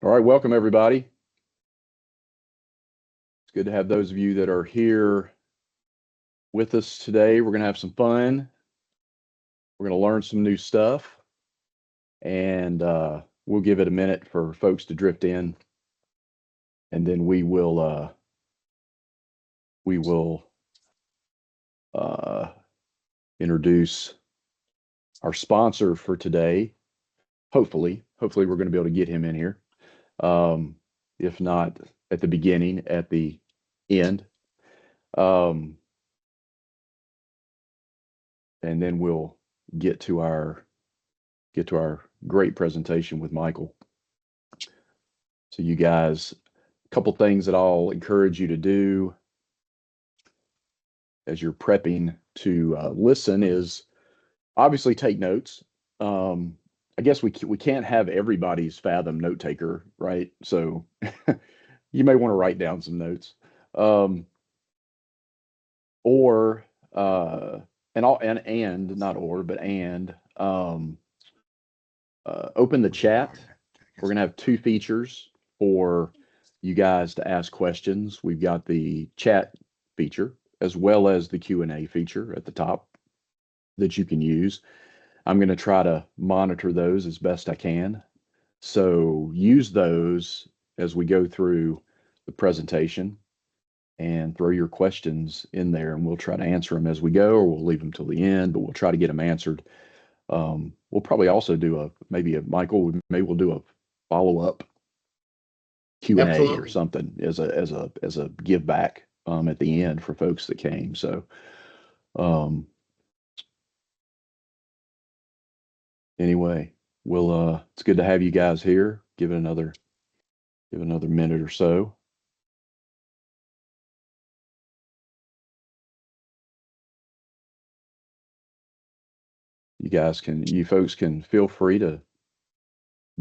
All right, welcome everybody. It's good to have those of you that are here with us today. We're going to have some fun. We're going to learn some new stuff, and we'll give it a minute for folks to drift in, and then we will introduce our sponsor for today. Hopefully we're going to be able to get him in here. If not at the beginning, at the end. And then we'll get to our great presentation with Michael. So you guys, a couple things that I'll encourage you to do as you're prepping to listen is obviously take notes. I guess we can't have everybody's Fathom note taker, right? So you may want to write down some notes, or open the chat. We're gonna have two features for you guys to ask questions. We've got the chat feature as well as the Q&A feature at the top that you can use. I'm going to try to monitor those as best I can. So use those as we go through the presentation and throw your questions in there, and we'll try to answer them as we go, or we'll leave them till the end, but we'll try to get them answered. We'll probably also do maybe we'll do a follow-up Q&A or something as a give back at the end for folks that came. So anyway, it's good to have you guys here. Give it another minute or so. You folks can feel free to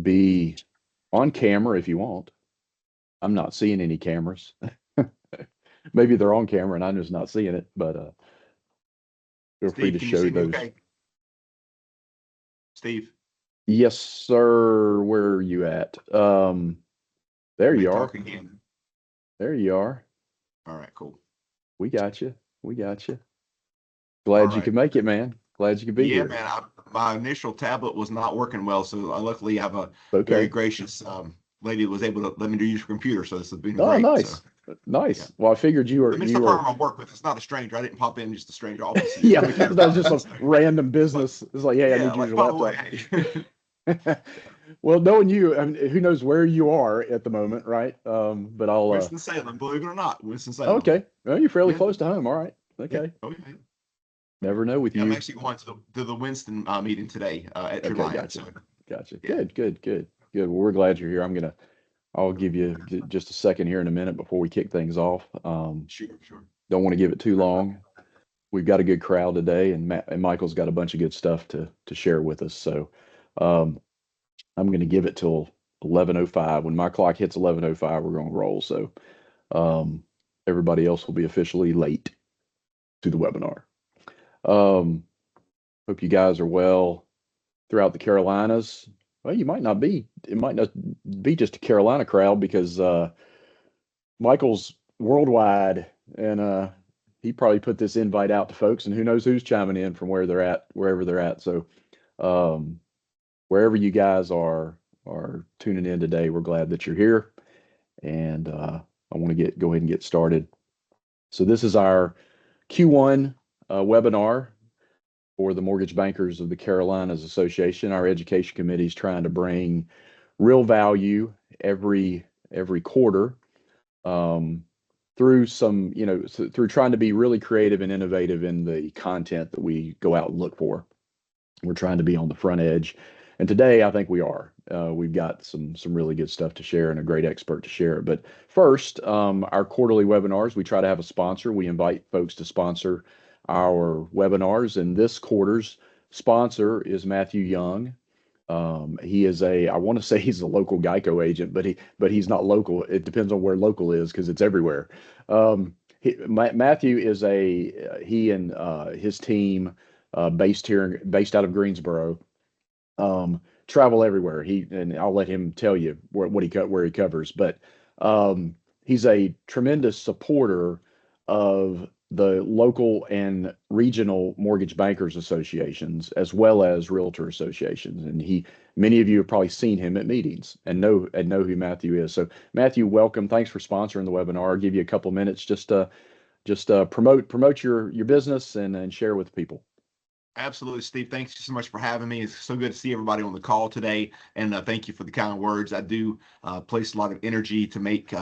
be on camera if you want. I'm not seeing any cameras. Maybe they're on camera and I'm just not seeing it, but feel free to show those. Okay? Steve. Yes, sir. Where are you at? There you are. Again. There you are. All right, cool. We got you. Glad you could make it, man. Glad you could be here. Yeah, man. My initial tablet was not working well, so I luckily have a very gracious lady that was able to let me use her computer. So this has been great. Nice. So. Nice. Yeah. Well, I figured you were. Mr. Firm I work with. It's not a stranger. I didn't pop in just a stranger office. Yeah, that was just some random business. It's like, hey, I need your laptop. Well, knowing you, I mean, who knows where you are at the moment, right? But I'll. Winston-Salem, believe it or not, Winston-Salem. Okay. Well, you're fairly close to home. All right. Okay. Yeah. Okay. Never know with you. I'm actually going to the Winston meeting today at True Lion. Gotcha. Gotcha. Yeah. Good. Well, we're glad you're here. I'll give you just a second here in a minute before we kick things off. Sure. Don't want to give it too long. We've got a good crowd today, and Michael's got a bunch of good stuff to share with us. So I'm going to give it till 11:05. When my clock hits 11:05, we're going to roll. So everybody else will be officially late to the webinar. Hope you guys are well throughout the Carolinas. Well, it might not be just a Carolina crowd because Michael's worldwide, and he probably put this invite out to folks, and who knows who's chiming in from wherever they're at. So wherever you guys are tuning in today, we're glad that you're here, and I want to go ahead and get started. So this is our Q1 webinar for the Mortgage Bankers of the Carolinas Association. Our education committee is trying to bring real value every quarter through through trying to be really creative and innovative in the content that we go out and look for. We're trying to be on the front edge, and today I think we are. We've got some really good stuff to share and a great expert to share. But first, our quarterly webinars, we try to have a sponsor. We invite folks to sponsor our webinars, and this quarter's sponsor is Matthew Young. He is I want to say he's a local Geico agent, but he's not local. It depends on where local is because it's everywhere. Matthew is he and his team based out of Greensboro, travel everywhere. And I'll let him tell you where he covers, but he's a tremendous supporter of the local and regional mortgage bankers associations as well as realtor associations. And many of you have probably seen him at meetings and know who Matthew is. So Matthew, welcome. Thanks for sponsoring the webinar. I'll give you a couple minutes just to promote your business and share with people. Absolutely, Steve. Thanks so much for having me. It's so good to see everybody on the call today. And thank you for the kind words. I do place a lot of energy to make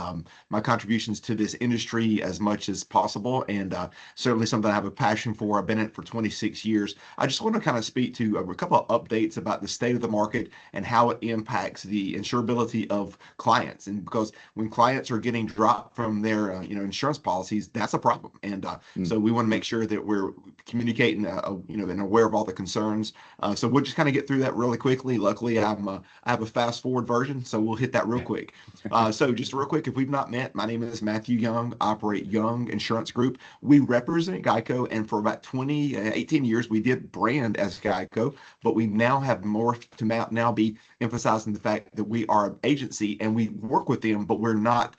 my contributions to this industry as much as possible. And certainly something I have a passion for. I've been in it for 26 years. I just want to kind of speak to a couple of updates about the state of the market and how it impacts the insurability of clients. And because when clients are getting dropped from their insurance policies, that's a problem. And so we want to make sure that we're communicating, and aware of all the concerns. So we'll just kind of get through that really quickly. Luckily, I have a fast forward version, so we'll hit that real quick. So just real quick, if we've not met, my name is Matthew Young, operate Young Insurance Group. We represent Geico, and for about 18 years, we did brand as Geico, but we now have morphed to now be emphasizing the fact that we are an agency and we work with them, but we're not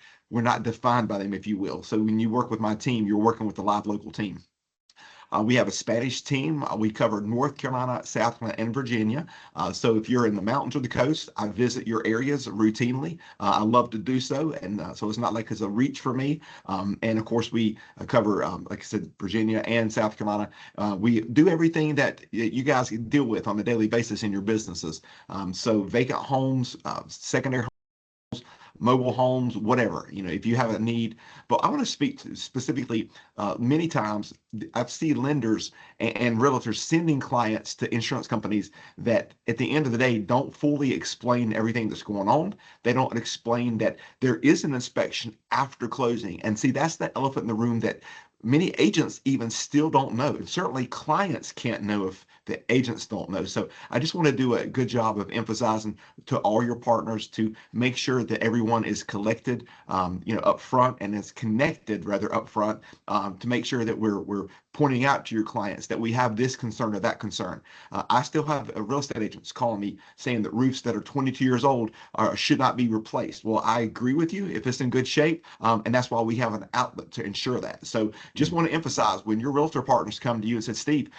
defined by them, if you will. So when you work with my team, you're working with the live local team. We have a Spanish team. We cover North Carolina, South Carolina, and Virginia. So if you're in the mountains or the coast, I visit your areas routinely. I love to do so. And so it's not like it's a reach for me. And of course, we cover, like I said, Virginia and South Carolina. We do everything that you guys deal with on a daily basis in your businesses. So vacant homes, secondary mobile homes, whatever, if you have a need. But I want to speak to specifically, many times I've seen lenders and realtors sending clients to insurance companies that at the end of the day don't fully explain everything that's going on. They don't explain that there is an inspection after closing. And see, that's the elephant in the room that many agents even still don't know. And certainly clients can't know if the agents don't know. So I just want to do a good job of emphasizing to all your partners to make sure that everyone is collected, up front, and is connected rather up front, to make sure that we're pointing out to your clients that we have this concern or that concern. I still have real estate agents calling me saying that roofs that are 22 years old should not be replaced. Well, I agree with you if it's in good shape, and that's why we have an outlet to ensure that. So just want to emphasize, when your realtor partners come to you and say, Steve,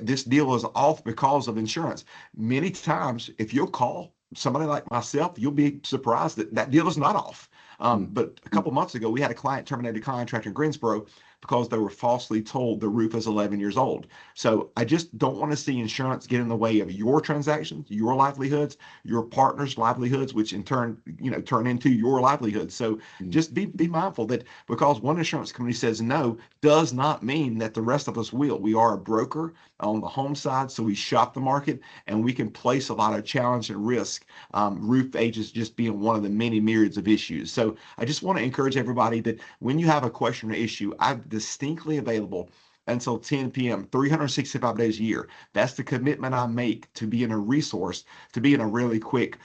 this deal is off because of insurance. Many times, if you'll call somebody like myself, you'll be surprised that that deal is not off. But a couple months ago, we had a client terminate a contract in Greensboro because they were falsely told the roof is 11 years old. So I just don't want to see insurance get in the way of your transactions, your livelihoods, your partners' livelihoods, which in turn, turn into your livelihood. So just be mindful that because one insurance company says no, does not mean that the rest of us will. We are a broker on the home side, so we shop the market and we can place a lot of challenge and risk. Roof ages just being one of the many myriads of issues. So I just want to encourage everybody that when you have a question or issue, I'm distinctly available until 10 p.m., 365 days a year. That's the commitment I make to being a resource, to being a really quick,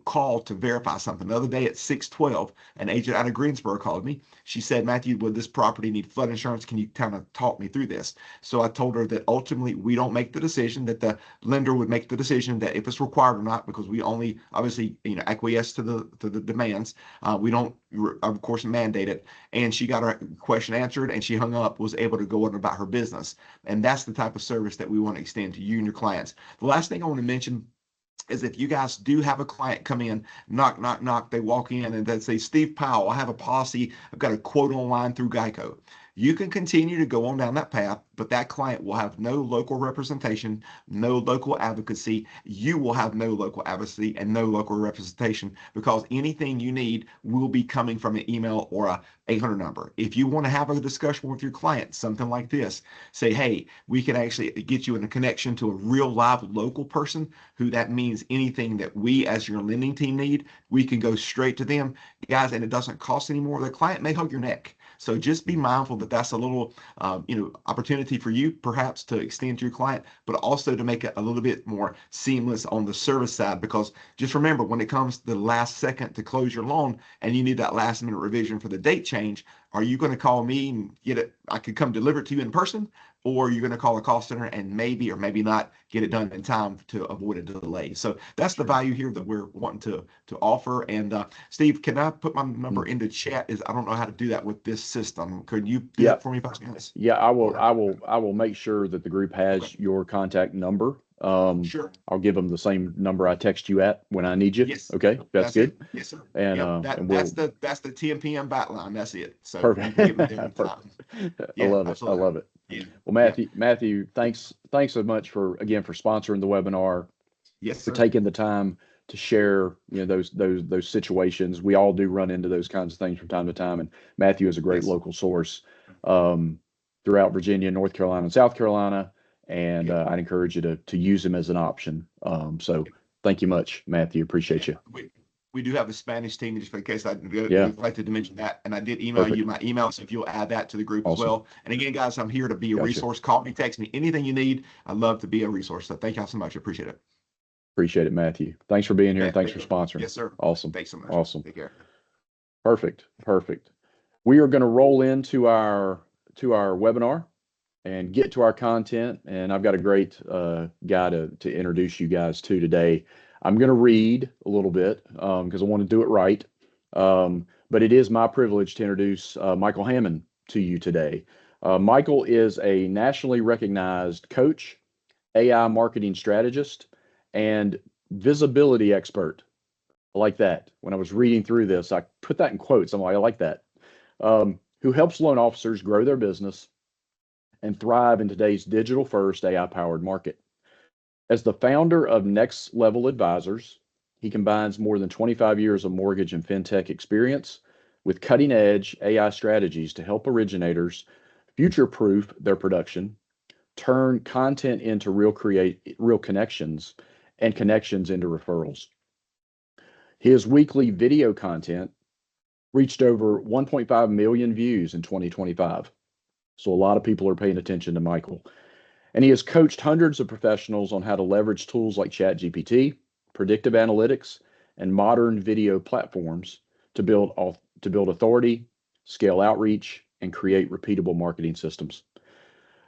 call to verify something. The other day at 6:12, an agent out of Greensboro called me. She said, Matthew, would this property need flood insurance? Can you kind of talk me through this? So I told her that ultimately we don't make the decision, that the lender would make the decision that if it's required or not, because we only obviously, acquiesce to the demands. We don't, of course, mandate it. And she got her question answered and she hung up, was able to go on about her business. And that's the type of service that we want to extend to you and your clients. The last thing I want to mention is if you guys do have a client come in, knock, knock, knock, they walk in and they say, Steve Powell, I have a policy, I've got a quote online through Geico. You can continue to go on down that path, but that client will have no local representation, no local advocacy. You will have no local advocacy and no local representation, because anything you need will be coming from an email or a 800 number. If you want to have a discussion with your client, something like this, say, hey, we can actually get you in a connection to a real live local person who that means anything that we as your lending team need, we can go straight to them, guys, and it doesn't cost any more. The client may hug your neck. So just be mindful that that's a little, opportunity for you perhaps to extend to your client, but also to make it a little bit more seamless on the service side. Because just remember, when it comes to the last second to close your loan and you need that last minute revision for the date change, Are you going to call me and get it? I could come deliver it to you in person, or you're going to call a call center and maybe or maybe not get it done in time to avoid a delay. So that's the value here that we're wanting to offer. And Steve, can I put my number into chat? I don't know how to do that with this system. Could you do that for me, Pastor? Yeah, I will make sure that the group has your contact number. Sure. I'll give them the same number I text you at when I need you. Yes. Okay, that's good. It. Yes, sir. And that's the 10 p.m. bat line. That's it. So perfect. You can get me there in time. I love it. I love it. Yeah. Well, Matthew, thanks so much for sponsoring the webinar. Yes, for sir. taking the time to share, those situations. We all do run into those kinds of things from time to time. And Matthew is a great local source throughout Virginia, North Carolina, and South Carolina. And I'd encourage you to use him as an option. So thank you much, Matthew. Appreciate you. We do have a Spanish team, just in case I Yeah. neglected to mention that. And I did email you my email, so if you'll add that to the group as well. And again, guys, I'm here to be a resource. Call me, text me, anything you need. I'd love to be a resource. So thank y'all so much. I appreciate it. Appreciate it, Matthew. Thanks for being here and thanks for sponsoring. Yes, sir. Awesome. Thanks so much. Awesome. Take care. Perfect. We are going to roll into our webinar and get to our content. And I've got a great guy to introduce you guys to today. I'm going to read a little bit because I want to do it right. But it is my privilege to introduce Michael Hammond to you today. Michael is a nationally recognized coach, AI marketing strategist, and visibility expert. I like that. When I was reading through this, I put that in quotes. I'm like, I like that. Who helps loan officers grow their business and thrive in today's digital-first AI-powered market. As the founder of Next Level Advisors, he combines more than 25 years of mortgage and fintech experience with cutting-edge AI strategies to help originators future-proof their production, turn content into real connections, and connections into referrals. His weekly video content reached over 1.5 million views in 2025. So a lot of people are paying attention to Michael. And he has coached hundreds of professionals on how to leverage tools like ChatGPT, predictive analytics, and modern video platforms to build authority, scale outreach, and create repeatable marketing systems.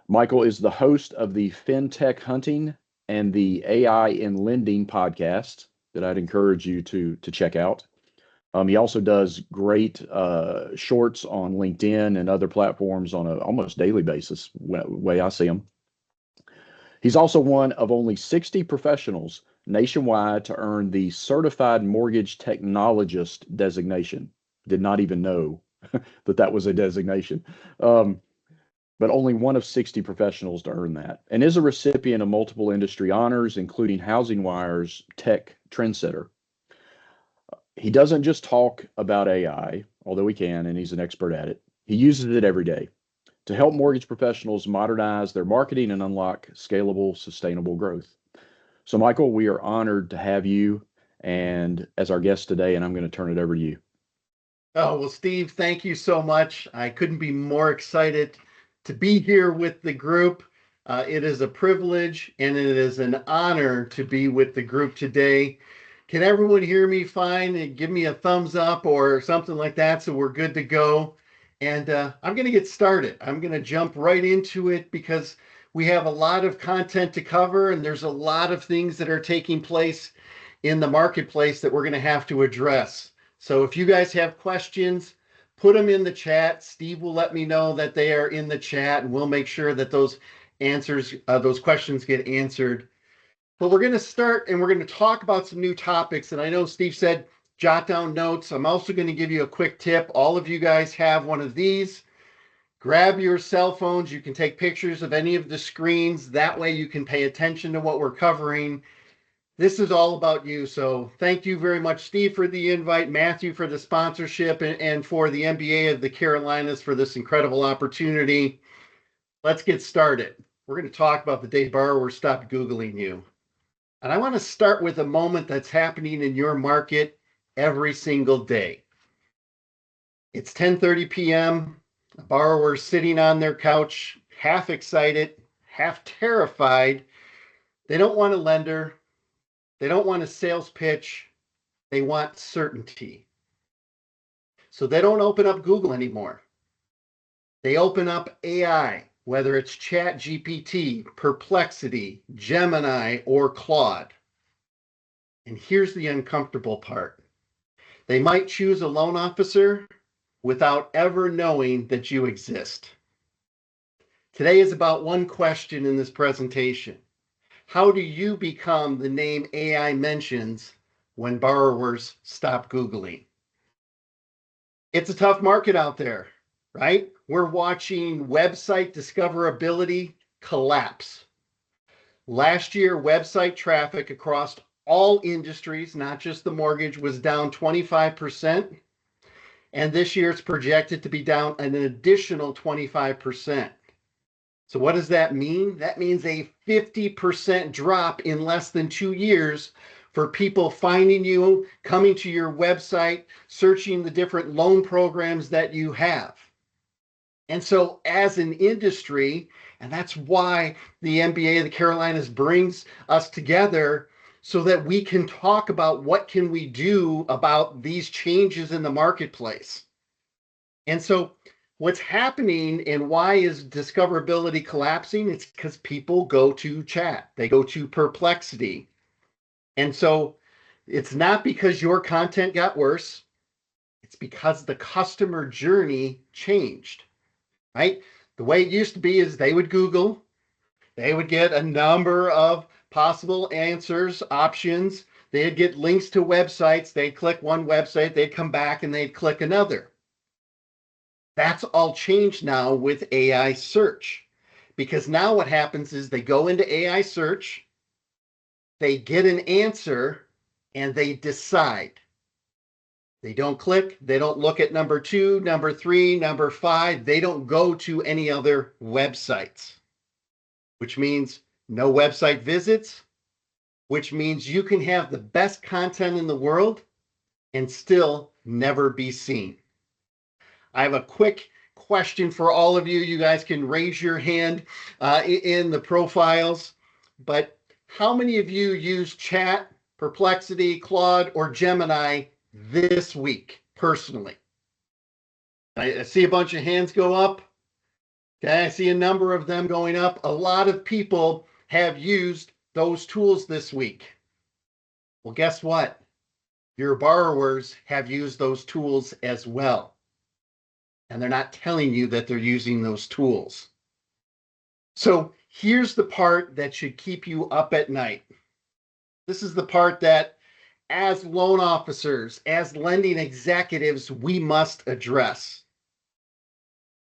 Michael is the host of the FinTech Hunting and the AI in Lending podcast that I'd encourage you to check out. He also does great shorts on LinkedIn and other platforms on an almost daily basis, way I see him. He's also one of only 60 professionals nationwide to earn the Certified Mortgage Technologist designation. Did not even know that was a designation. But only one of 60 professionals to earn that, and is a recipient of multiple industry honors, including Housing Wire's Tech Trendsetter. He doesn't just talk about AI, although he can, and he's an expert at it. He uses it every day to help mortgage professionals modernize their marketing and unlock scalable, sustainable growth. So, Michael, we are honored to have you and as our guest today, and I'm going to turn it over to you. Oh, well, Steve, thank you so much. I couldn't be more excited to be here with the group. It is a privilege and it is an honor to be with the group today. Can everyone hear me fine and give me a thumbs up or something like that so we're good to go? And I'm going to get started. I'm going to jump right into it because we have a lot of content to cover and there's a lot of things that are taking place in the marketplace that we're going to have to address. So if you guys have questions, put them in the chat. Steve will let me know that they are in the chat and we'll make sure that those questions get answered. But we're going to start and we're going to talk about some new topics. And I know Steve said, jot down notes. I'm also going to give you a quick tip. All of you guys have one of these. Grab your cell phones. You can take pictures of any of the screens. That way you can pay attention to what we're covering. This is all about you. So thank you very much, Steve, for the invite, Matthew for the sponsorship, and for the MBA of the Carolinas for this incredible opportunity. Let's get started. We're going to talk about the day borrowers stopped Googling you. And I want to start with a moment that's happening in your market every single day. It's 10:30 p.m. A borrower sitting on their couch, half excited, half terrified. They don't want a lender. They don't want a sales pitch. They want certainty. So they don't open up Google anymore. They open up AI, whether it's Chat GPT, Perplexity, Gemini, or Claude. And here's the uncomfortable part. They might choose a loan officer without ever knowing that you exist. Today is about one question in this presentation. How do you become the name AI mentions when borrowers stop Googling? It's a tough market out there, right? We're watching website discoverability collapse. Last year, website traffic across all industries, not just the mortgage, was down 25%. And this year it's projected to be down an additional 25%. So what does that mean? That means a 50% drop in less than 2 years for people finding you, coming to your website, searching the different loan programs that you have. And so as an industry, and that's why the MBA of the Carolinas brings us together so that we can talk about what can we do about these changes in the marketplace. And so what's happening and why is discoverability collapsing? It's because people go to chat, they go to Perplexity. And so it's not because your content got worse, it's because the customer journey changed, right? The way it used to be is they would Google, they would get a number of possible answers, options, they'd get links to websites, they'd click one website, they'd come back and they'd click another. That's all changed now with AI search, because now what happens is they go into AI search, they get an answer, and they decide. They don't click, they don't look at number 2, number 3, number 5, they don't go to any other websites, which means no website visits, which means you can have the best content in the world and still never be seen. I have a quick question for all of you. You guys can raise your hand in the profiles, but how many of you use Chat, Perplexity, Claude, or Gemini this week personally? I see a bunch of hands go up. Okay, I see a number of them going up. A lot of people have used those tools this week. Well, guess what? Your borrowers have used those tools as well. And they're not telling you that they're using those tools. So here's the part that should keep you up at night. This is the part that, as loan officers, as lending executives, we must address.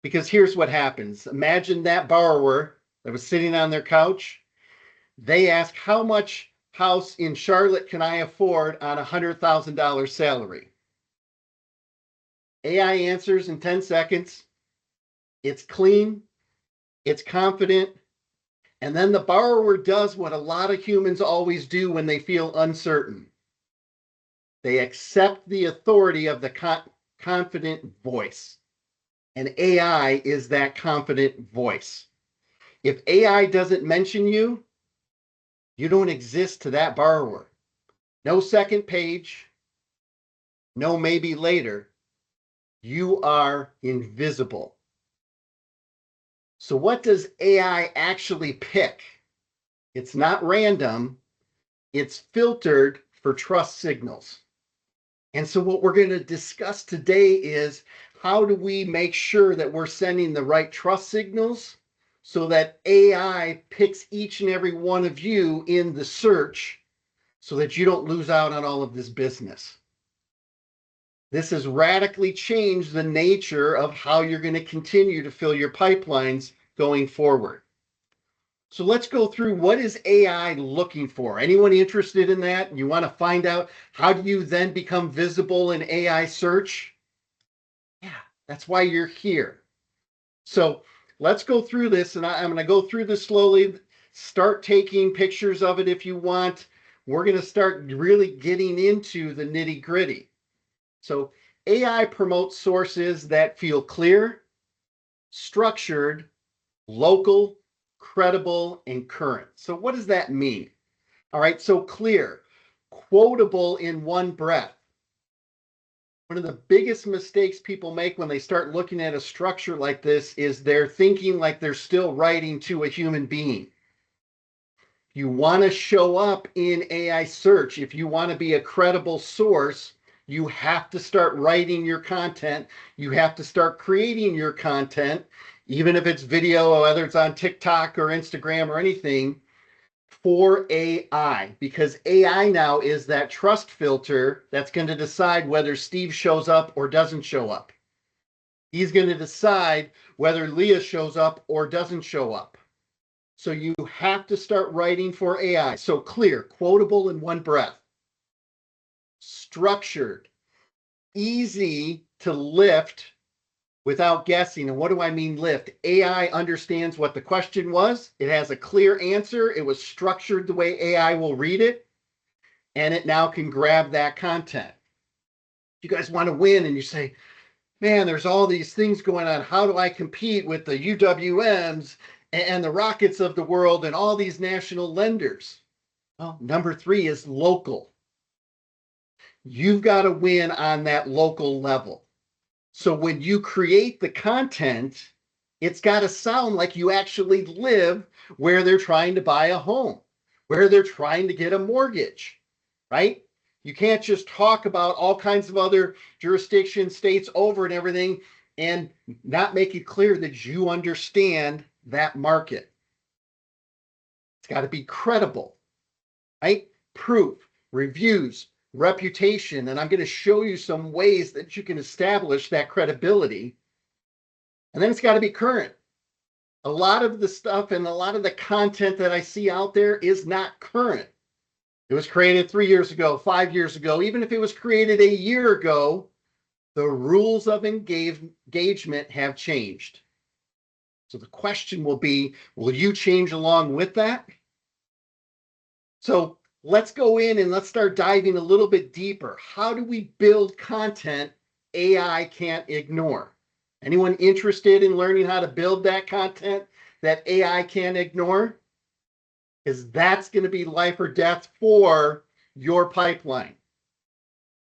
Because here's what happens. Imagine that borrower that was sitting on their couch. They ask, how much house in Charlotte can I afford on a $100,000 salary? AI answers in 10 seconds. It's clean, it's confident, and then the borrower does what a lot of humans always do when they feel uncertain. They accept the authority of the confident voice. And AI is that confident voice. If AI doesn't mention you, you don't exist to that borrower. No second page, no maybe later. You are invisible. So what does AI actually pick? It's not random. It's filtered for trust signals. And so what we're going to discuss today is how do we make sure that we're sending the right trust signals so that AI picks each and every one of you in the search so that you don't lose out on all of this business. This has radically changed the nature of how you're going to continue to fill your pipelines going forward. So let's go through, what is AI looking for? Anyone interested in that? You want to find out how do you then become visible in AI search? Yeah, that's why you're here. So let's go through this, and I'm going to go through this slowly. Start taking pictures of it if you want. We're going to start really getting into the nitty-gritty. So AI promotes sources that feel clear, structured, local, credible, and current. So what does that mean? All right, so clear, quotable in one breath. One of the biggest mistakes people make when they start looking at a structure like this is they're thinking like they're still writing to a human being. You want to show up in AI search. If you want to be a credible source, you have to start writing your content. You have to start creating your content, even if it's video, whether it's on TikTok or Instagram or anything, for AI, because AI now is that trust filter that's going to decide whether Steve shows up or doesn't show up. He's going to decide whether Leah shows up or doesn't show up. So you have to start writing for AI. So clear, quotable in one breath, structured, easy to lift without guessing. And what do I mean lift? AI understands what the question was. It has a clear answer. It was structured the way AI will read it. And it now can grab that content. You guys want to win and you say, man, there's all these things going on. How do I compete with the UWMs and the Rockets of the world and all these national lenders? Well, number 3 is local. You've got to win on that local level. So when you create the content, it's got to sound like you actually live where they're trying to buy a home, where they're trying to get a mortgage, right? You can't just talk about all kinds of other jurisdictions, states over and everything, and not make it clear that you understand that market. It's got to be credible, right? Proof, reviews, reputation, and I'm going to show you some ways that you can establish that credibility. And then it's got to be current. A lot of the stuff and a lot of the content that I see out there is not current. It was created 3 years ago, 5 years ago. Even if it was created a year ago, the rules of engagement have changed. So the question will be, will you change along with that? So let's go in and let's start diving a little bit deeper. How do we build content AI can't ignore? Anyone interested in learning how to build that content that AI can't ignore? Because that's going to be life or death for your pipeline.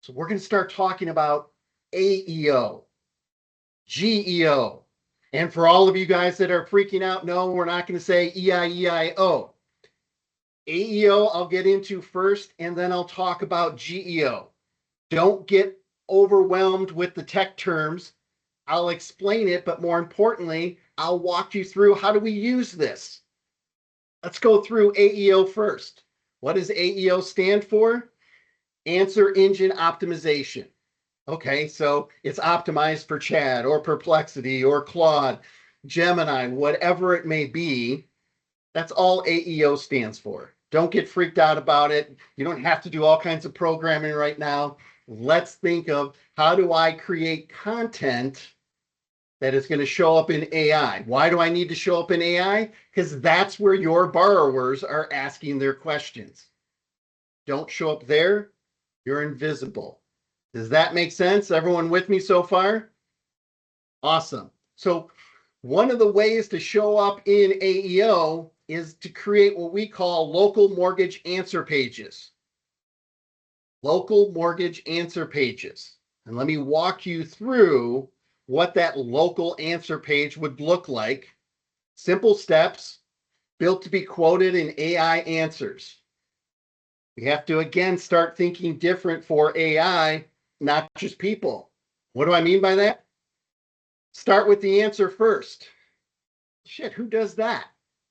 So we're going to start talking about AEO, GEO. And for all of you guys that are freaking out, no, we're not going to say EIEIO. AEO I'll get into first, and then I'll talk about GEO. Don't get overwhelmed with the tech terms. I'll explain it, but more importantly, I'll walk you through how do we use this. Let's go through AEO first. What does AEO stand for? Answer Engine Optimization. Okay, so it's optimized for Chat or Perplexity or Claude, Gemini, whatever it may be. That's all AEO stands for. Don't get freaked out about it. You don't have to do all kinds of programming right now. Let's think of how do I create content that is going to show up in AI. Why do I need to show up in AI? Because that's where your borrowers are asking their questions. Don't show up there, you're invisible. Does that make sense? Everyone with me so far? Awesome. So one of the ways to show up in AEO is to create what we call local mortgage answer pages. Local mortgage answer pages. And let me walk you through what that local answer page would look like. Simple steps built to be quoted in AI answers. We have to, again, start thinking different for AI, not just people. What do I mean by that? Start with the answer first. Shit, who does that?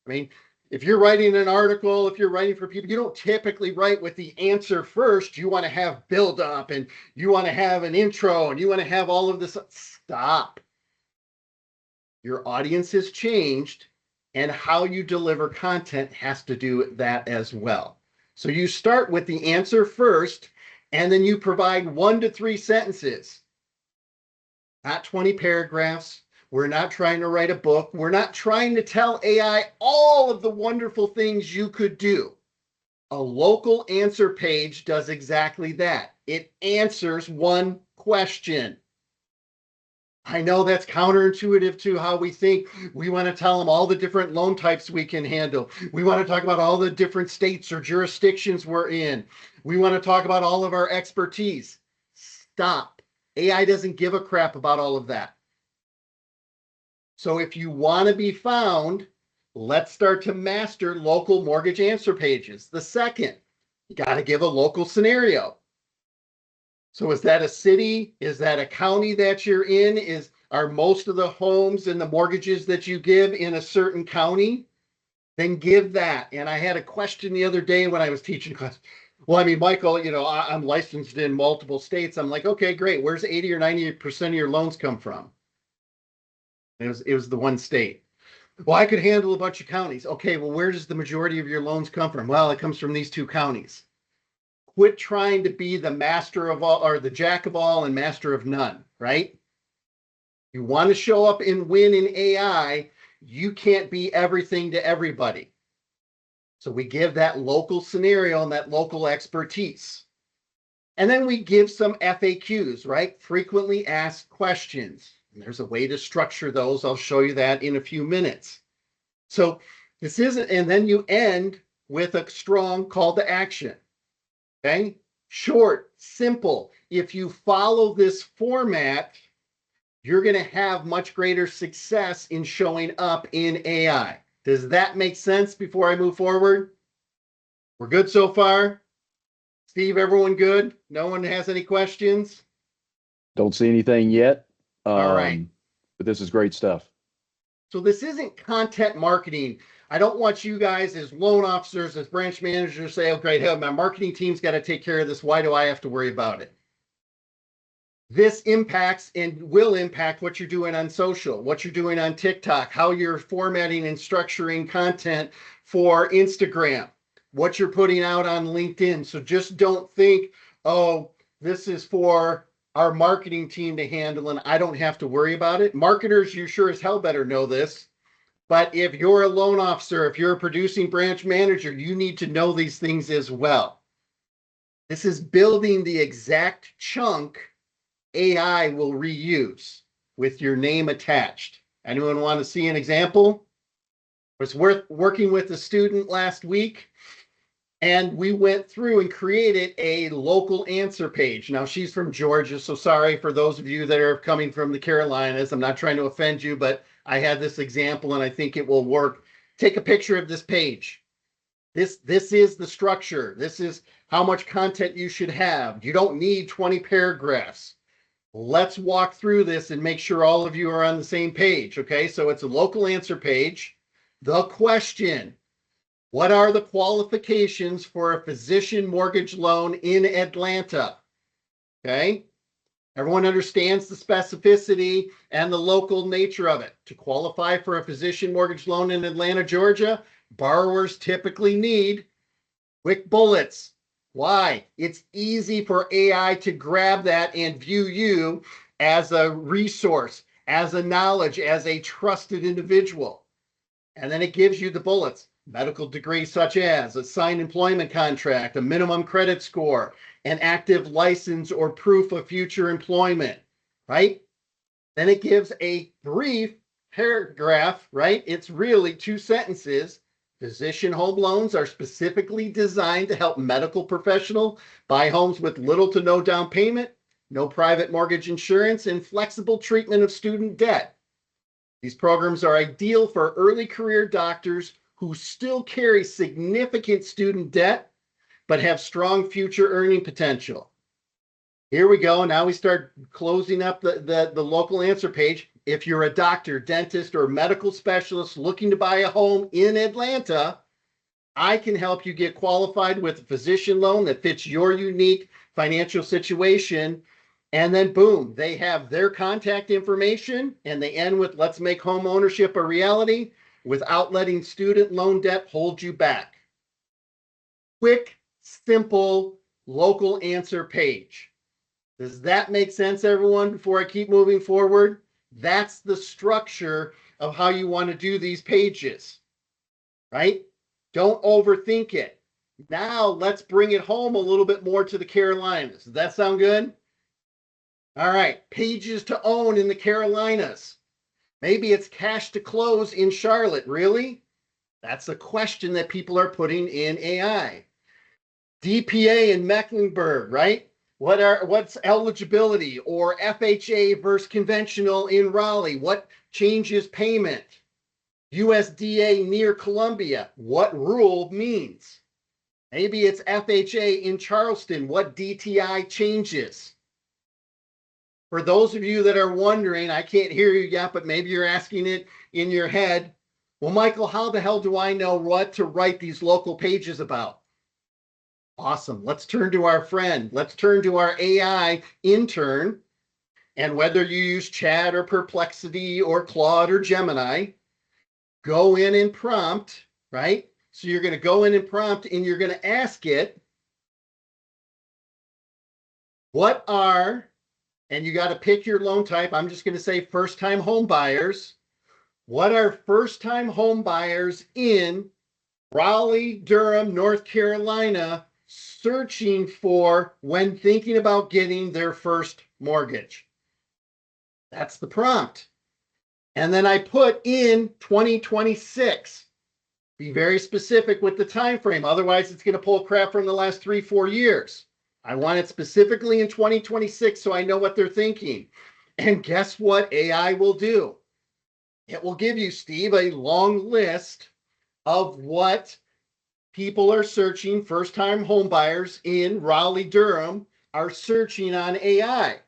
I mean, if you're writing an article, if you're writing for people, you don't typically write with the answer first. You want to have build up and you want to have an intro and you want to have all of this. Stop. Your audience has changed and how you deliver content has to do that as well. So you start with the answer first and then you provide 1 to 3 sentences, not 20 paragraphs. We're not trying to write a book. We're not trying to tell AI all of the wonderful things you could do. A local answer page does exactly that. It answers one question. I know that's counterintuitive to how we think. We want to tell them all the different loan types we can handle. We want to talk about all the different states or jurisdictions we're in. We want to talk about all of our expertise. Stop. AI doesn't give a crap about all of that. So if you want to be found, let's start to master local mortgage answer pages. The second, you got to give a local scenario. So is that a city? Is that a county that you're in? Are most of the homes and the mortgages that you give in a certain county? Then give that. And I had a question the other day when I was teaching class. Well, I mean, Michael, I'm licensed in multiple states. I'm like, okay, great. Where's 80 or 90% of your loans come from? It was the one state. Well, I could handle a bunch of counties. Okay, well, where does the majority of your loans come from? Well, it comes from these two counties. Quit trying to be the master of all, or the jack of all and master of none, right? You want to show up and win in AI, you can't be everything to everybody. So we give that local scenario and that local expertise. And then we give some FAQs, right? Frequently asked questions. And there's a way to structure those. I'll show you that in a few minutes. So this isn't, and then you end with a strong call to action. Okay? Short, simple. If you follow this format, you're going to have much greater success in showing up in AI. Does that make sense before I move forward? We're good so far? Steve, everyone good? No one has any questions? Don't see anything yet. All right. But this is great stuff. So this isn't content marketing. I don't want you guys as loan officers, as branch managers say, okay, hey, my marketing team's got to take care of this. Why do I have to worry about it? This impacts and will impact what you're doing on social, what you're doing on TikTok, how you're formatting and structuring content for Instagram, what you're putting out on LinkedIn. So just don't think, oh, this is for our marketing team to handle and I don't have to worry about it. Marketers, you sure as hell better know this. But if you're a loan officer, if you're a producing branch manager, you need to know these things as well. This is building the exact chunk AI will reuse with your name attached. Anyone want to see an example? I was working with a student last week, and we went through and created a local answer page. Now, she's from Georgia, so sorry for those of you that are coming from the Carolinas. I'm not trying to offend you, but I had this example, and I think it will work. Take a picture of this page. This is the structure. This is how much content you should have. You don't need 20 paragraphs. Let's walk through this and make sure all of you are on the same page, okay? So it's a local answer page. The question, what are the qualifications for a physician mortgage loan in Atlanta? Okay? Everyone understands the specificity and the local nature of it. To qualify for a physician mortgage loan in Atlanta, Georgia, borrowers typically need quick bullets. Why? It's easy for AI to grab that and view you as a resource, as a knowledge, as a trusted individual. And then it gives you the bullets. Medical degree such as a signed employment contract, a minimum credit score, an active license or proof of future employment, right? Then it gives a brief paragraph, right? It's really 2 sentences. Physician home loans are specifically designed to help medical professionals buy homes with little to no down payment, no private mortgage insurance, and flexible treatment of student debt. These programs are ideal for early career doctors who still carry significant student debt, but have strong future earning potential. Here we go. Now we start closing up the local answer page. If you're a doctor, dentist, or medical specialist looking to buy a home in Atlanta, I can help you get qualified with a physician loan that fits your unique financial situation. And then boom, they have their contact information and they end with, let's make home ownership a reality without letting student loan debt hold you back. Quick, simple, local answer page. Does that make sense, everyone, before I keep moving forward? That's the structure of how you want to do these pages, right? Don't overthink it. Now let's bring it home a little bit more to the Carolinas. Does that sound good? All right, pages to own in the Carolinas. Maybe it's cash to close in Charlotte. Really? That's a question that people are putting in AI. DPA in Mecklenburg, right? What's eligibility, or FHA versus conventional in Raleigh? What changes payment? USDA near Columbia, what rule means? Maybe it's FHA in Charleston, what DTI changes? For those of you that are wondering, I can't hear you yet, but maybe you're asking it in your head. Well, Michael, how the hell do I know what to write these local pages about? Awesome. Let's turn to our friend. Let's turn to our AI intern. And whether you use Chat or Perplexity or Claude or Gemini, go in and prompt, right? So you're going to go in and prompt and you're going to ask it, what are, and you got to pick your loan type. I'm just going to say first-time home buyers. What are first-time home buyers in Raleigh, Durham, North Carolina searching for when thinking about getting their first mortgage? That's the prompt. And then I put in 2026. Be very specific with the time frame. Otherwise, it's going to pull crap from the last 3-4 years. I want it specifically in 2026 so I know what they're thinking. And guess what AI will do? It will give you, Steve, a long list of what people are searching, first-time home buyers in Raleigh, Durham, are searching on AI.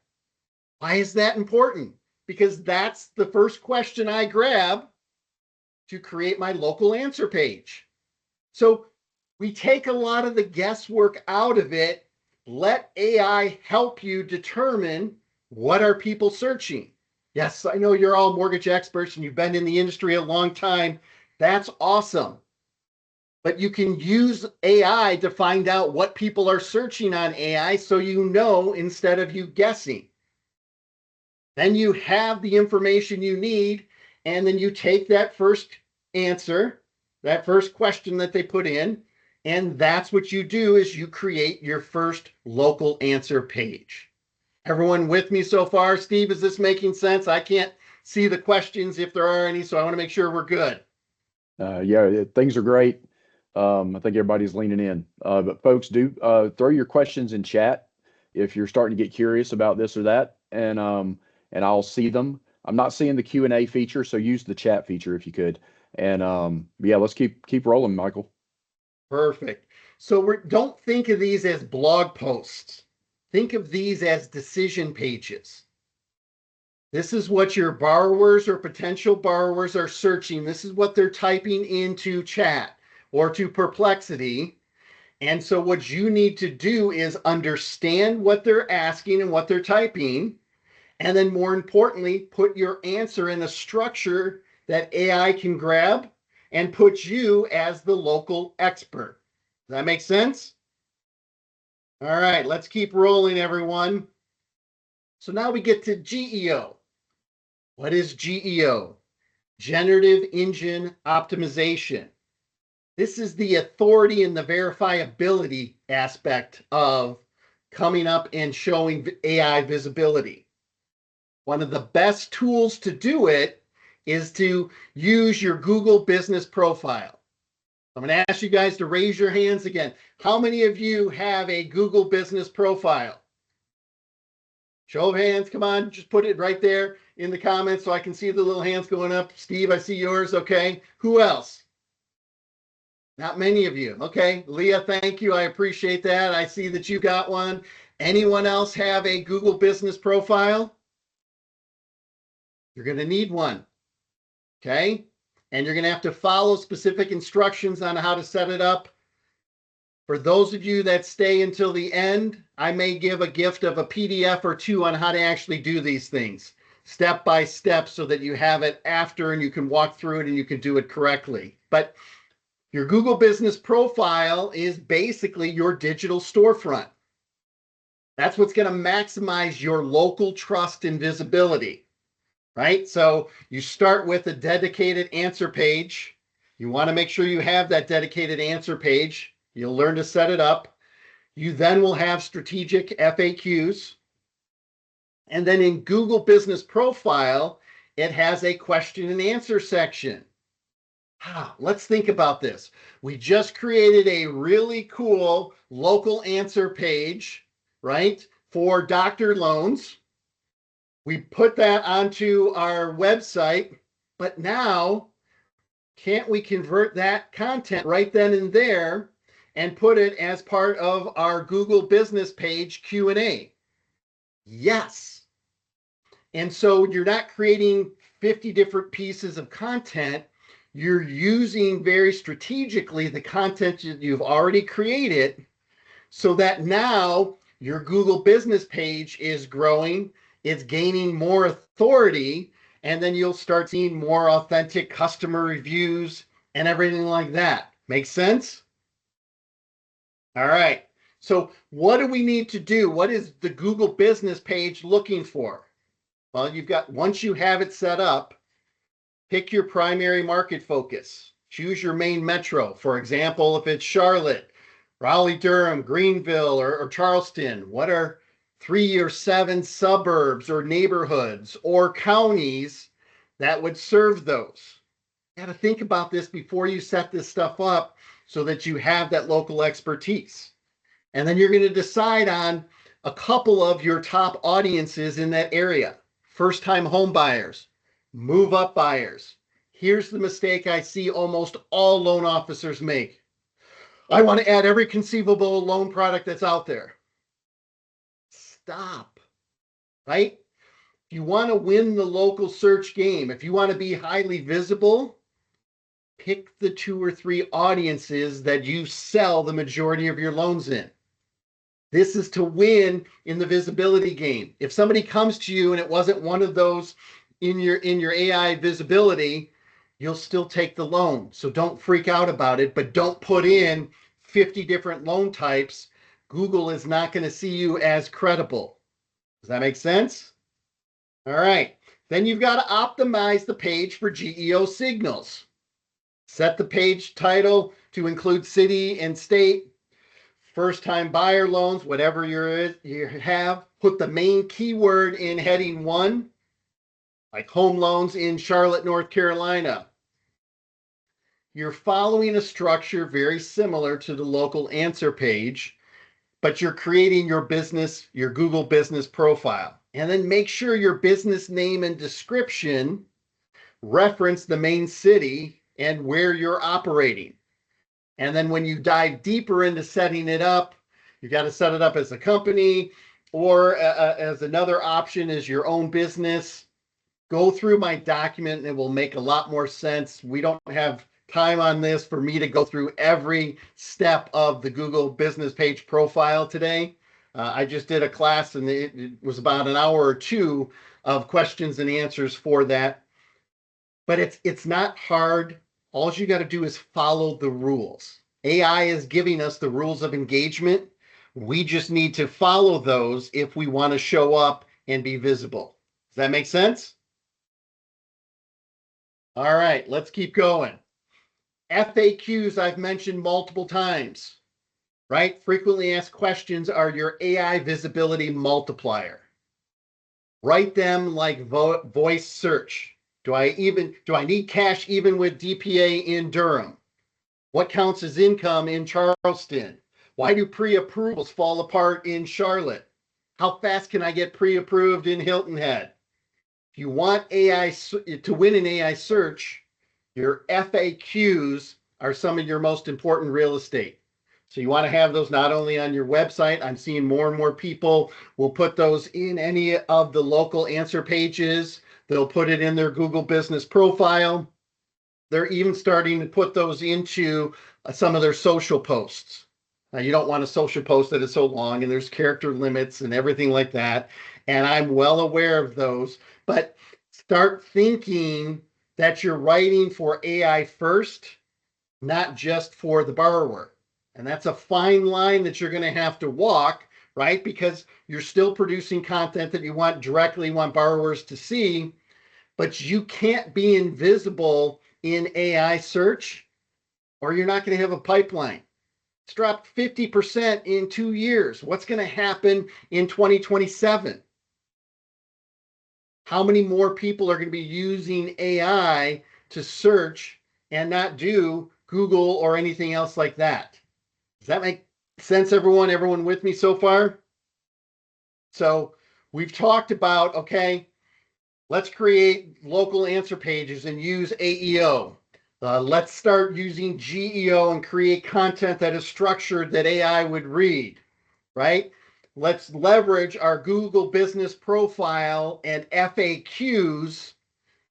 Why is that important? Because that's the first question I grab to create my local answer page. So we take a lot of the guesswork out of it. Let AI help you determine what are people searching. Yes, I know you're all mortgage experts and you've been in the industry a long time. That's awesome. But you can use AI to find out what people are searching on AI so you know instead of you guessing. Then you have the information you need, and then you take that first answer, that first question that they put in, and that's what you do is you create your first local answer page. Everyone with me so far? Steve, is this making sense? I can't see the questions if there are any, so I want to make sure we're good. Yeah, things are great. I think everybody's leaning in. But folks, do throw your questions in chat if you're starting to get curious about this or that, and I'll see them. I'm not seeing the Q&A feature, so use the chat feature if you could. And yeah, let's keep rolling, Michael. Perfect. So don't think of these as blog posts. Think of these as decision pages. This is what your borrowers or potential borrowers are searching. This is what they're typing into chat or to Perplexity. And so what you need to do is understand what they're asking and what they're typing. And then more importantly, put your answer in a structure that AI can grab and put you as the local expert. Does that make sense? All right, let's keep rolling, everyone. So now we get to GEO. What is GEO? Generative Engine Optimization. This is the authority and the verifiability aspect of coming up and showing AI visibility. One of the best tools to do it is to use your Google business profile. I'm going to ask you guys to raise your hands again. How many of you have a Google business profile? Show of hands, come on, just put it right there in the comments so I can see the little hands going up. Steve, I see yours, okay. Who else? Not many of you, okay. Leah, thank you, I appreciate that. I see that you got one. Anyone else have a Google business profile? You're going to need one, okay? And you're going to have to follow specific instructions on how to set it up. For those of you that stay until the end, I may give a gift of a PDF or two on how to actually do these things, step by step, so that you have it after and you can walk through it and you can do it correctly. But your Google business profile is basically your digital storefront. That's what's going to maximize your local trust and visibility. Right? So you start with a dedicated answer page. You want to make sure you have that dedicated answer page. You'll learn to set it up. You then will have strategic FAQs. And then in Google Business Profile, it has a question and answer section. Let's think about this. We just created a really cool local answer page, right? for doctor loans. We put that onto our website, but now can't we convert that content right then and there and put it as part of our Google business page Q&A? Yes. And so you're not creating 50 different pieces of content. You're using very strategically the content that you've already created so that now your Google business page is growing, it's gaining more authority, and then you'll start seeing more authentic customer reviews and everything like that. Make sense? All right. So what do we need to do? What is the Google business page looking for? Well, once you have it set up, pick your primary market focus. Choose your main metro. For example, if it's Charlotte, Raleigh, Durham, Greenville, or Charleston, what are 3 or 7 suburbs or neighborhoods or counties that would serve those? You got to think about this before you set this stuff up so that you have that local expertise. And then you're going to decide on a couple of your top audiences in that area. First-time home buyers, move-up buyers. Here's the mistake I see almost all loan officers make. I want to add every conceivable loan product that's out there. Stop, right? If you want to win the local search game, if you want to be highly visible, pick the 2 or 3 audiences that you sell the majority of your loans in. This is to win in the visibility game. If somebody comes to you and it wasn't one of those in your AI visibility, you'll still take the loan. So don't freak out about it, but don't put in 50 different loan types. Google is not going to see you as credible. Does that make sense? All right. Then you've got to optimize the page for GEO signals. Set the page title to include city and state, first-time buyer loans, whatever you have. Put the main keyword in heading 1, like home loans in Charlotte, North Carolina. You're following a structure very similar to the local answer page, but you're creating your Google business profile. And then make sure your business name and description reference the main city and where you're operating. And then when you dive deeper into setting it up, you got to set it up as a company or as another option is your own business. Go through my document and it will make a lot more sense. We don't have time on this for me to go through every step of the Google business page profile today. I just did a class and it was about an hour or 2 of questions and answers for that. But it's not hard. All you got to do is follow the rules. AI is giving us the rules of engagement. We just need to follow those if we want to show up and be visible. Does that make sense? All right, let's keep going. FAQs I've mentioned multiple times, right? Frequently asked questions are your AI visibility multiplier. Write them like voice search. Do I need cash even with DPA in Durham? What counts as income in Charleston? Why do pre-approvals fall apart in Charlotte? How fast can I get pre-approved in Hilton Head? If you want AI to win an AI search, your FAQs are some of your most important real estate. So you want to have those not only on your website. I'm seeing more and more people will put those in any of the local answer pages. They'll put it in their Google business profile. They're even starting to put those into some of their social posts. Now, you don't want a social post that is so long and there's character limits and everything like that. And I'm well aware of those, but start thinking that you're writing for AI first, not just for the borrower. And that's a fine line that you're going to have to walk, right? Because you're still producing content that you want borrowers to see, but you can't be invisible in AI search or you're not going to have a pipeline. It's dropped 50% in 2 years. What's going to happen in 2027? How many more people are going to be using AI to search and not do Google or anything else like that? Does that make sense, everyone? Everyone with me so far? So we've talked about, okay, let's create local answer pages and use AEO. Let's start using GEO and create content that is structured that AI would read, right? Let's leverage our Google business profile and FAQs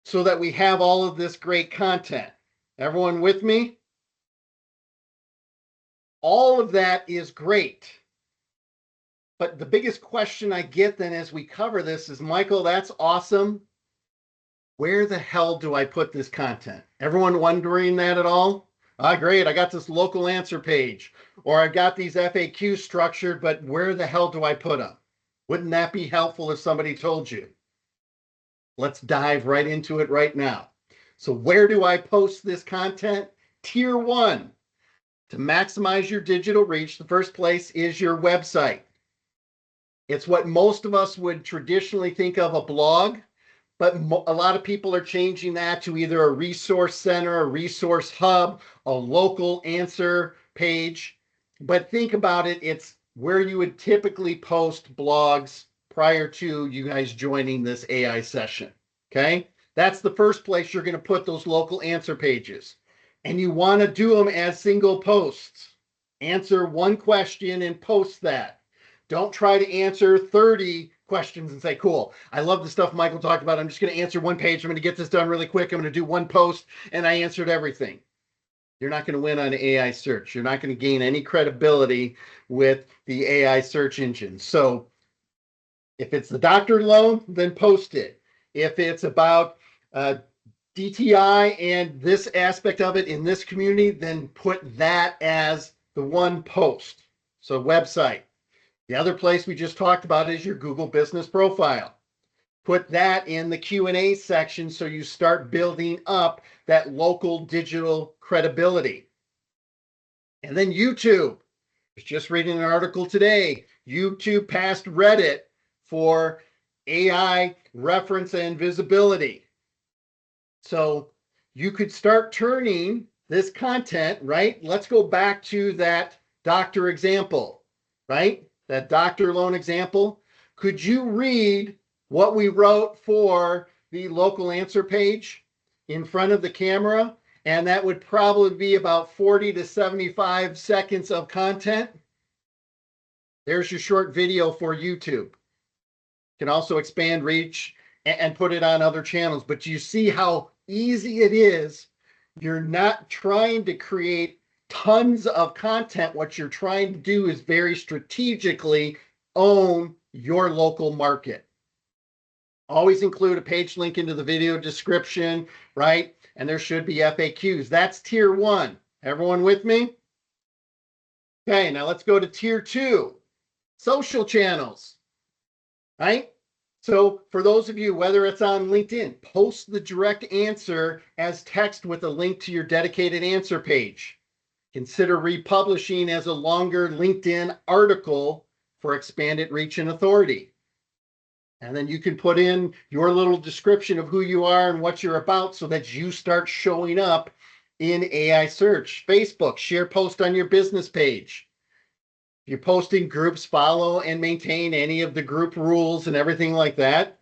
so that we have all of this great content. Everyone with me? All of that is great. But the biggest question I get then as we cover this is, Michael, that's awesome. Where the hell do I put this content? Everyone wondering that at all? Ah, great, I got this local answer page, or I've got these FAQs structured, but where the hell do I put them? Wouldn't that be helpful if somebody told you? Let's dive right into it right now. So where do I post this content? Tier 1. To maximize your digital reach, the first place is your website. It's what most of us would traditionally think of a blog, but a lot of people are changing that to either a resource center, a resource hub, a local answer page. But think about it, it's where you would typically post blogs prior to you guys joining this AI session, okay? That's the first place you're going to put those local answer pages. And you want to do them as single posts. Answer one question and post that. Don't try to answer 30 questions and say, cool, I love the stuff Michael talked about. I'm just going to answer one page. I'm going to get this done really quick. I'm going to do one post and I answered everything. You're not going to win on AI search. You're not going to gain any credibility with the AI search engine. So if it's the doctor loan, then post it. If it's about DTI and this aspect of it in this community, then put that as the one post. So website. The other place we just talked about is your Google business profile. Put that in the Q&A section so you start building up that local digital credibility. And then YouTube. I was just reading an article today. YouTube passed Reddit for AI reference and visibility. So you could start turning this content, right? Let's go back to that doctor example, right? That doctor loan example. Could you read what we wrote for the local answer page in front of the camera? And that would probably be about 40 to 75 seconds of content. There's your short video for YouTube. You can also expand reach and put it on other channels, but you see how easy it is. You're not trying to create tons of content. What you're trying to do is very strategically own your local market. Always include a page link into the video description, right? And there should be FAQs. That's tier 1. Everyone with me? Okay, now let's go to tier 2, social channels, right? So for those of you, whether it's on LinkedIn, post the direct answer as text with a link to your dedicated answer page. Consider republishing as a longer LinkedIn article for expanded reach and authority. And then you can put in your little description of who you are and what you're about so that you start showing up in AI search. Facebook, share post on your business page. If you're posting groups, follow and maintain any of the group rules and everything like that.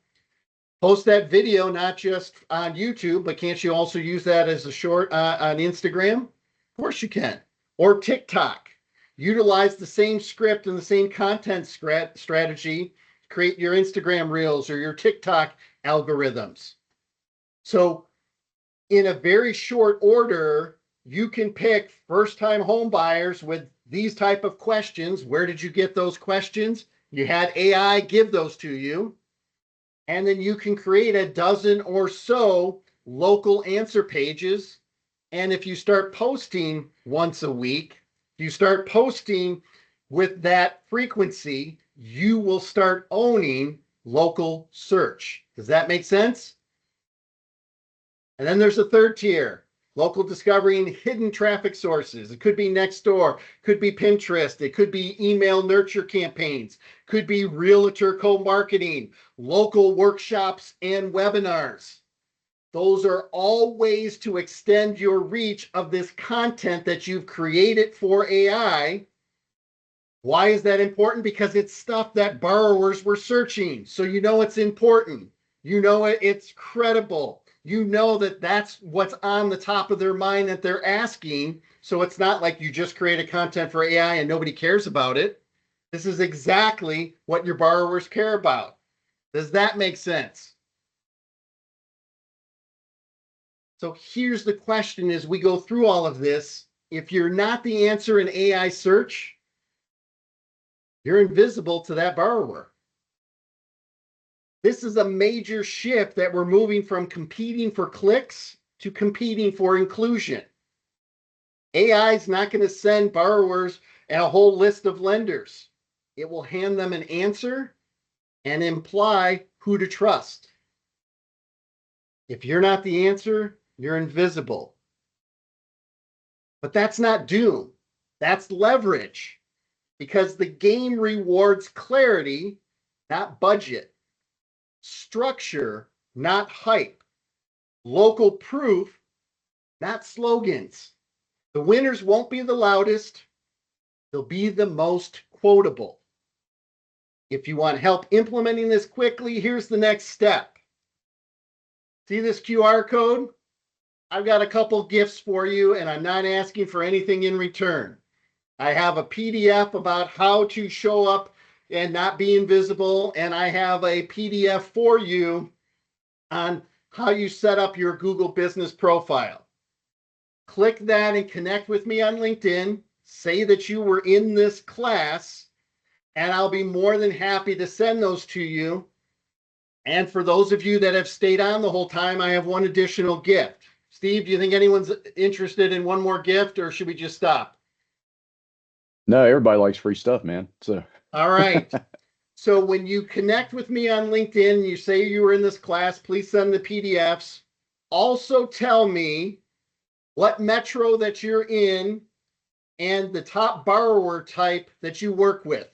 Post that video, not just on YouTube, but can't you also use that as a short on Instagram? Of course you can. Or TikTok. Utilize the same script and the same content strategy. Create your Instagram reels or your TikTok algorithms. So in a very short order, you can pick first-time home buyers with these type of questions. Where did you get those questions? You had AI give those to you. And then you can create a dozen or so local answer pages. And if you start posting once a week, you start posting with that frequency, you will start owning local search. Does that make sense? And then there's a third tier, local discovery and hidden traffic sources. It could be Nextdoor, could be Pinterest, it could be email nurture campaigns, could be realtor co-marketing, local workshops and webinars. Those are all ways to extend your reach of this content that you've created for AI Why is that important? Because it's stuff that borrowers were searching. So you know it's important. You know it's credible. You know that that's what's on the top of their mind that they're asking. So it's not like you just created content for AI and nobody cares about it. This is exactly what your borrowers care about. Does that make sense? So here's the question as we go through all of this. If you're not the answer in AI search, you're invisible to that borrower. This is a major shift that we're moving from competing for clicks to competing for inclusion. AI is not going to send borrowers a whole list of lenders. It will hand them an answer and imply who to trust. If you're not the answer, you're invisible. But that's not doom. That's leverage, because the game rewards clarity, not budget, structure, not hype, local proof, not slogans. The winners won't be the loudest. They'll be the most quotable. If you want help implementing this quickly, here's the next step. See this QR code? I've got a couple gifts for you, and I'm not asking for anything in return. I have a PDF about how to show up and not be invisible, and I have a PDF for you on how you set up your Google business profile. Click that and connect with me on LinkedIn. Say that you were in this class, and I'll be more than happy to send those to you. And for those of you that have stayed on the whole time, I have one additional gift. Steve, do you think anyone's interested in one more gift, or should we just stop? No, everybody likes free stuff, man. So all right. So when you connect with me on LinkedIn, you say you were in this class, please send the PDFs. Also tell me what metro that you're in and the top borrower type that you work with.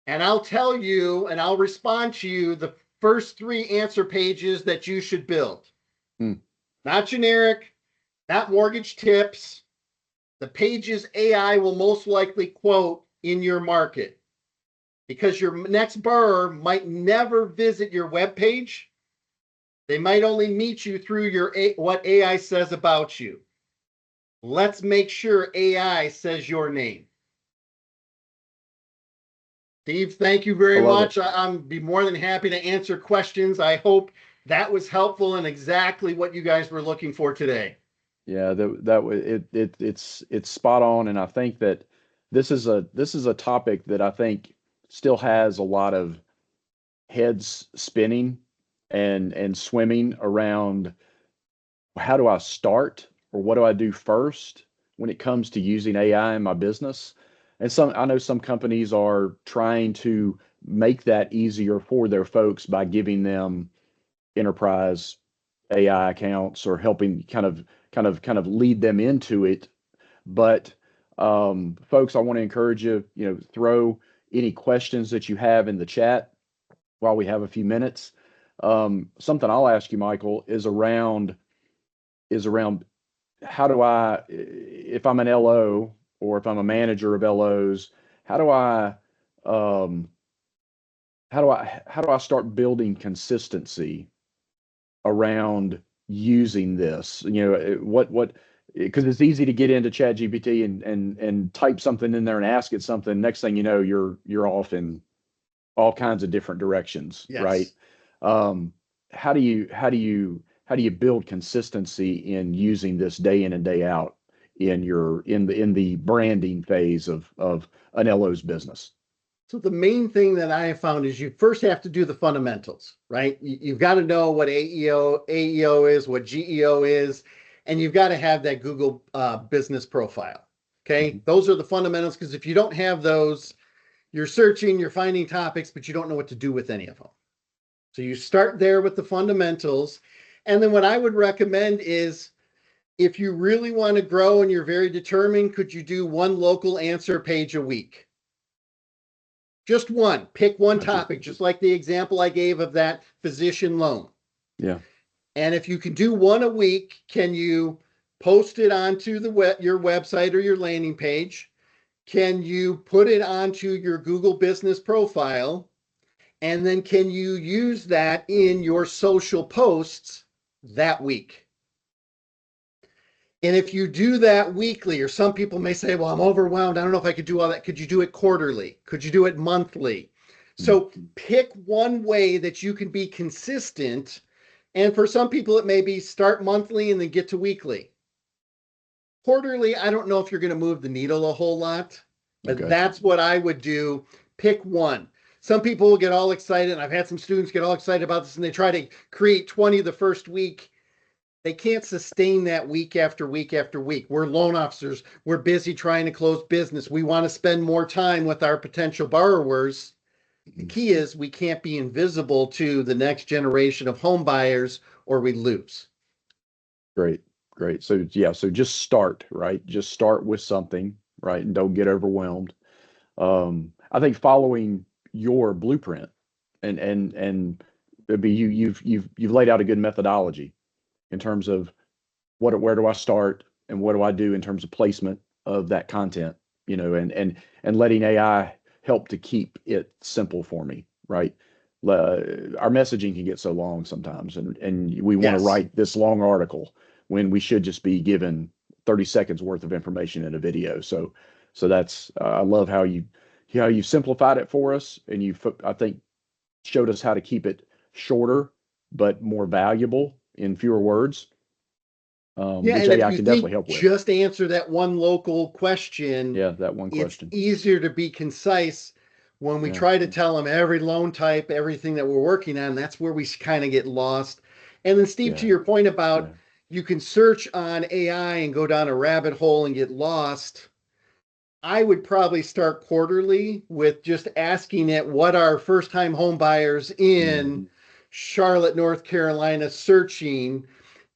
And I'll tell you, and I'll respond to you, the first 3 answer pages that you should build. Not generic, not mortgage tips. The pages AI will most likely quote in your market, because your next borrower might never visit your webpage. They might only meet you through your what AI says about you. Let's make sure AI says your name. Steve, thank you very much. I'm be more than happy to answer questions. I hope that was helpful and exactly what you guys were looking for today. Yeah, it's spot on, and I think that this is a topic that I think still has a lot of heads spinning and swimming around. How do I start, or what do I do first when it comes to using AI in my business? And I know some companies are trying to make that easier for their folks by giving them enterprise AI accounts, or helping kind of lead them into it. But folks, I want to encourage you, throw any questions that you have in the chat while we have a few minutes. Something I'll ask you, Michael, is around how do I, if I'm an LO or if I'm a manager of LOs, how do I start building consistency around using this? Because it's easy to get into ChatGPT and type something in there and ask it something. Next thing you know, you're off in all kinds of different directions, yes. Right? How do you build consistency in using this day in and day out in the branding phase of an LO's business? So the main thing that I have found is you first have to do the fundamentals, right? You've got to know what AEO is, what GEO is, and you've got to have that Google business profile. Okay, those are the fundamentals, because if you don't have those, you're searching, you're finding topics, but you don't know what to do with any of them. So you start there with the fundamentals. And then what I would recommend is, if you really want to grow and you're very determined, could you do one local answer page a week? Just one. Pick one topic, just like the example I gave of that physician loan. Yeah. And if you can do one a week, can you post it onto your website or your landing page? Can you put it onto your Google business profile? And then can you use that in your social posts that week? And if you do that weekly, or some people may say, well, I'm overwhelmed, I don't know if I could do all that. Could you do it quarterly? Could you do it monthly? So pick one way that you can be consistent. And for some people, it may be start monthly and then get to weekly. Quarterly, I don't know if you're going to move the needle a whole lot, but Okay. that's what I would do. Pick one. Some people will get all excited, and I've had some students get all excited about this, and they try to create 20 the first week. They can't sustain that week after week after week. We're loan officers. We're busy trying to close business. We want to spend more time with our potential borrowers. The key is we can't be invisible to the next generation of home buyers or we lose. Great. Great. So yeah, so just start, right? Just start with something, right? And don't get overwhelmed. I think following your blueprint and it'd be you've laid out a good methodology in terms of where do I start and what do I do in terms of placement of that content, you know, and letting AI help to keep it simple for me, right? Our messaging can get so long sometimes, and we want to Yes. write this long article when we should just be given 30 seconds worth of information in a video. So that's I love how you simplified it for us, and I think showed us how to keep it shorter but more valuable in fewer words. Yeah, Which and if AI you can think definitely help with. just answer that one local question, Yeah, that one it's question. easier to be concise. When we Yeah. try to tell them every loan type, everything that we're working on, that's where we kind of get lost. And then, Steve, to Yeah. your point about Yeah. you can search on AI and go down a rabbit hole and get lost. I would probably start quarterly with just asking it what are first time home buyers in Charlotte, North Carolina searching,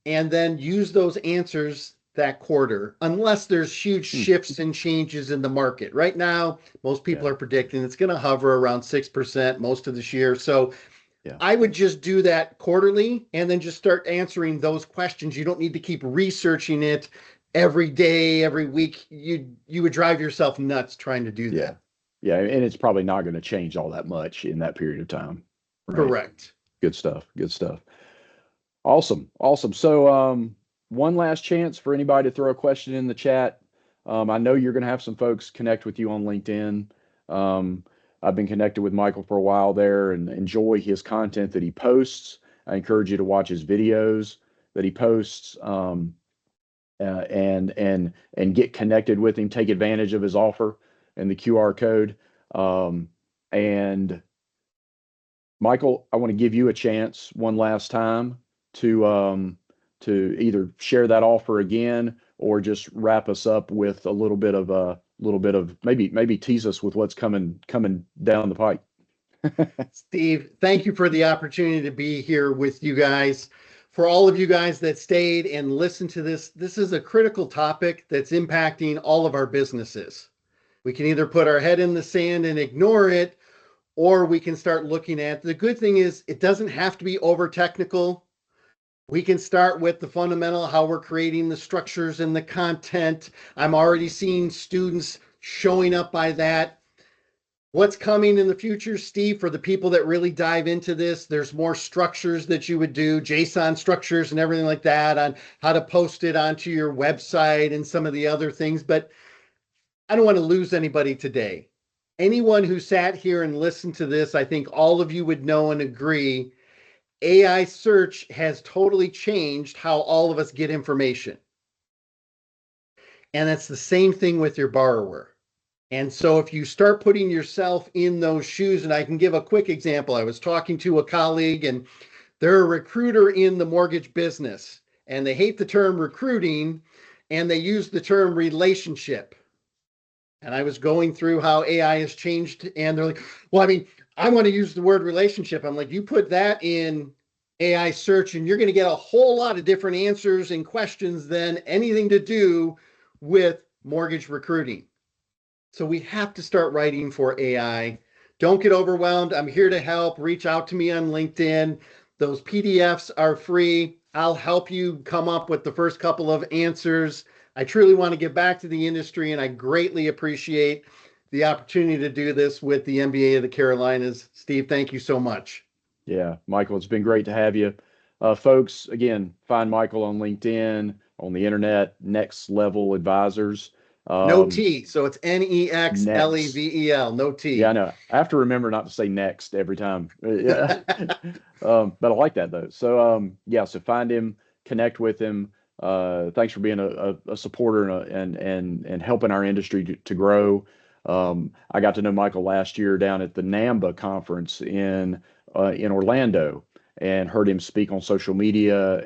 and then use those answers that quarter, unless there's huge shifts and changes in the market. Right now, most people Yeah. are predicting it's going to hover around 6% most of this year. So Yeah. I would just do that quarterly and then just start answering those questions. You don't need to keep researching it every day, every week. You would drive yourself nuts trying to do Yeah. that. Yeah. And it's probably not going to change all that much in that period of time. Right. Correct. Good stuff. Good stuff. Awesome. Awesome. So, one last chance for anybody to throw a question in the chat. I know you're going to have some folks connect with you on LinkedIn. I've been connected with Michael for a while there and enjoy his content that he posts. I encourage you to watch his videos that he posts, and get connected with him. Take advantage of his offer and the QR code. And Michael, I want to give you a chance one last time to either share that offer again or just wrap us up with a little bit of maybe tease us with what's coming down the pike. Steve, thank you for the opportunity to be here with you guys. For all of you guys that stayed and listened to this, this is a critical topic that's impacting all of our businesses. We can either put our head in the sand and ignore it, or we can start looking at. The good thing is it doesn't have to be over technical. We can start with the fundamental, how we're creating the structures and the content. I'm already seeing students showing up by that. What's coming in the future, Steve, for the people that really dive into this, there's more structures that you would do, JSON structures and everything like that, on how to post it onto your website and some of the other things. But I don't want to lose anybody today. Anyone who sat here and listened to this, I think all of you would know and agree, AI search has totally changed how all of us get information. And that's the same thing with your borrower. And so if you start putting yourself in those shoes, and I can give a quick example. I was talking to a colleague and they're a recruiter in the mortgage business, and they hate the term recruiting and they use the term relationship. And I was going through how AI has changed, and they're like, well, I mean, I want to use the word relationship. I'm like, you put that in AI search and you're going to get a whole lot of different answers and questions than anything to do with mortgage recruiting. So we have to start writing for AI. Don't get overwhelmed. I'm here to help. Reach out to me on LinkedIn. Those PDFs are free. I'll help you come up with the first couple of answers. I truly want to give back to the industry, and I greatly appreciate the opportunity to do this with the MBA of the Carolinas. Steve, thank you so much. Yeah, Michael, it's been great to have you. Folks, again, find Michael on LinkedIn, on the internet, Next Level Advisors. No T, so it's Next. NEXLEVEL, no Yeah, I T. know. I have to remember not to say next every time. Yeah. But I like that though. So yeah, so find him, connect with him. Thanks for being a supporter and helping our industry to grow. I got to know Michael last year down at the NAMBA conference in Orlando and heard him speak on social media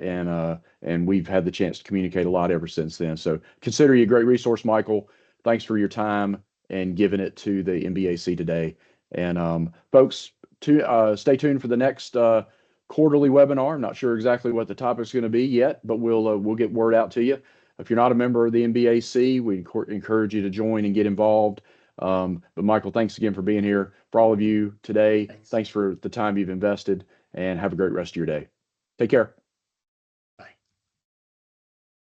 and we've had the chance to communicate a lot ever since then. So consider you a great resource, Michael. Thanks for your time and giving it to the MBAC today. And folks, stay tuned for the next quarterly webinar. I'm not sure exactly what the topic's going to be yet, but we'll get word out to you. If you're not a member of the MBAC, we encourage you to join and get involved. But Michael, thanks again for being here. For all of you today, thanks for the time you've invested, and have a great rest of your day. Take care.